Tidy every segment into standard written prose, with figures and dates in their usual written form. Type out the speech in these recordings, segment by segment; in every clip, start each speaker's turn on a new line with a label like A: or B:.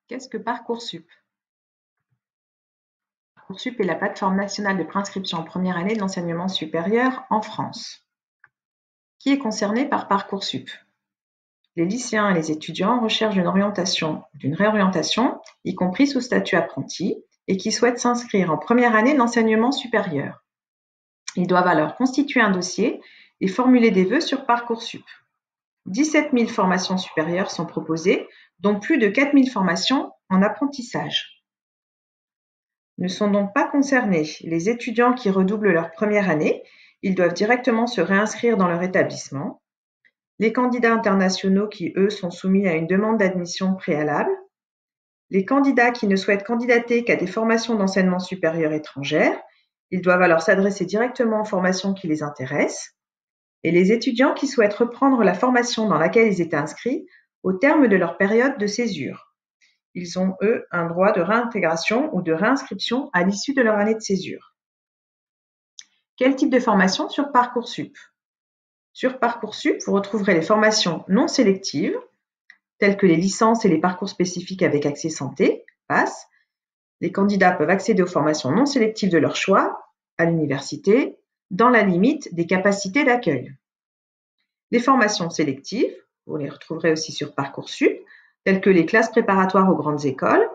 A: Qu'est-ce que Parcoursup? Parcoursup est la plateforme nationale de préinscription en première année de l'enseignement supérieur en France. Qui est concerné par Parcoursup? Les lycéens et les étudiants en recherche d'une orientation ou d'une réorientation, y compris sous statut apprenti, et qui souhaitent s'inscrire en première année de l'enseignement supérieur. Ils doivent alors constituer un dossier et formuler des vœux sur Parcoursup. 17 000 formations supérieures sont proposées, dont plus de 4 000 formations en apprentissage. Ne sont donc pas concernés les étudiants qui redoublent leur première année, ils doivent directement se réinscrire dans leur établissement, les candidats internationaux qui, eux, sont soumis à une demande d'admission préalable, les candidats qui ne souhaitent candidater qu'à des formations d'enseignement supérieur étrangères, ils doivent alors s'adresser directement aux formations qui les intéressent, et les étudiants qui souhaitent reprendre la formation dans laquelle ils étaient inscrits au terme de leur période de césure. Ils ont, eux, un droit de réintégration ou de réinscription à l'issue de leur année de césure. Quel type de formation sur Parcoursup? Sur Parcoursup, vous retrouverez les formations non sélectives, telles que les licences et les parcours spécifiques avec accès santé, PASS. Les candidats peuvent accéder aux formations non sélectives de leur choix à l'université, dans la limite des capacités d'accueil. Les formations sélectives, vous les retrouverez aussi sur Parcoursup, telles que les classes préparatoires aux grandes écoles,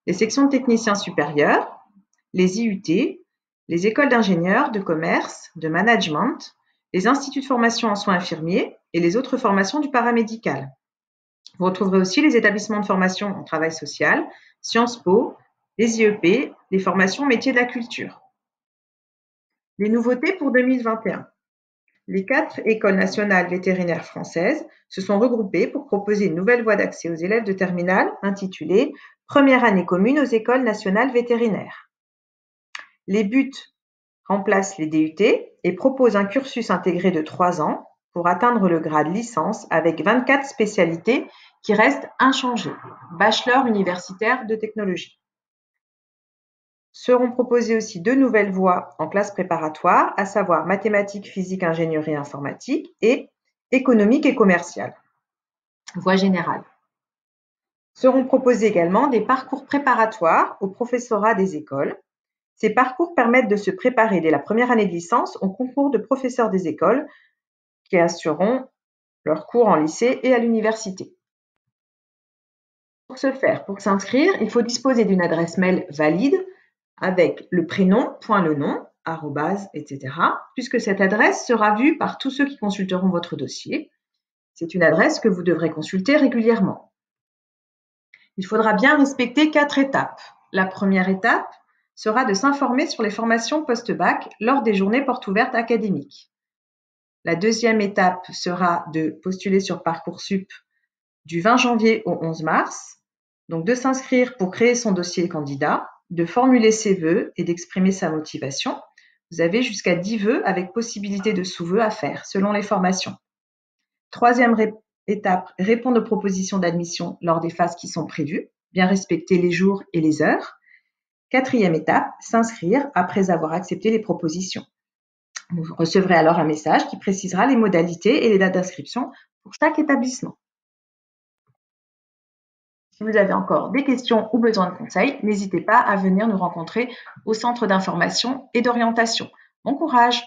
A: les sections de techniciens supérieurs, les IUT, les écoles d'ingénieurs, de commerce, de management, les instituts de formation en soins infirmiers et les autres formations du paramédical. Vous retrouverez aussi les établissements de formation en travail social, Sciences Po, les IEP, les formations métiers de la culture. Les nouveautés pour 2021. Les 4 écoles nationales vétérinaires françaises se sont regroupées pour proposer une nouvelle voie d'accès aux élèves de terminale intitulée « Première année commune aux écoles nationales vétérinaires ». Les BUT remplacent les DUT et proposent un cursus intégré de 3 ans pour atteindre le grade licence avec 24 spécialités qui restent inchangées. Bachelor universitaire de technologie. Seront proposées aussi 2 nouvelles voies en classe préparatoire, à savoir mathématiques, physique, ingénierie informatique et économique et commerciale. Voie générale. Seront proposés également des parcours préparatoires au professorat des écoles. Ces parcours permettent de se préparer dès la première année de licence au concours de professeurs des écoles qui assureront leurs cours en lycée et à l'université. Pour ce faire, pour s'inscrire, il faut disposer d'une adresse mail valide avec le prénom, point le nom, arrobase, etc., puisque cette adresse sera vue par tous ceux qui consulteront votre dossier. C'est une adresse que vous devrez consulter régulièrement. Il faudra bien respecter 4 étapes. La première étape sera de s'informer sur les formations post-bac lors des journées portes ouvertes académiques. La deuxième étape sera de postuler sur Parcoursup du 20 janvier au 11 mars, donc de s'inscrire pour créer son dossier candidat, de formuler ses vœux et d'exprimer sa motivation. Vous avez jusqu'à 10 vœux avec possibilité de sous-vœux à faire selon les formations. Troisième étape, répondre aux propositions d'admission lors des phases qui sont prévues, bien respecter les jours et les heures. Quatrième étape, s'inscrire après avoir accepté les propositions. Vous recevrez alors un message qui précisera les modalités et les dates d'inscription pour chaque établissement. Si vous avez encore des questions ou besoin de conseils, n'hésitez pas à venir nous rencontrer au centre d'information et d'orientation. Bon courage!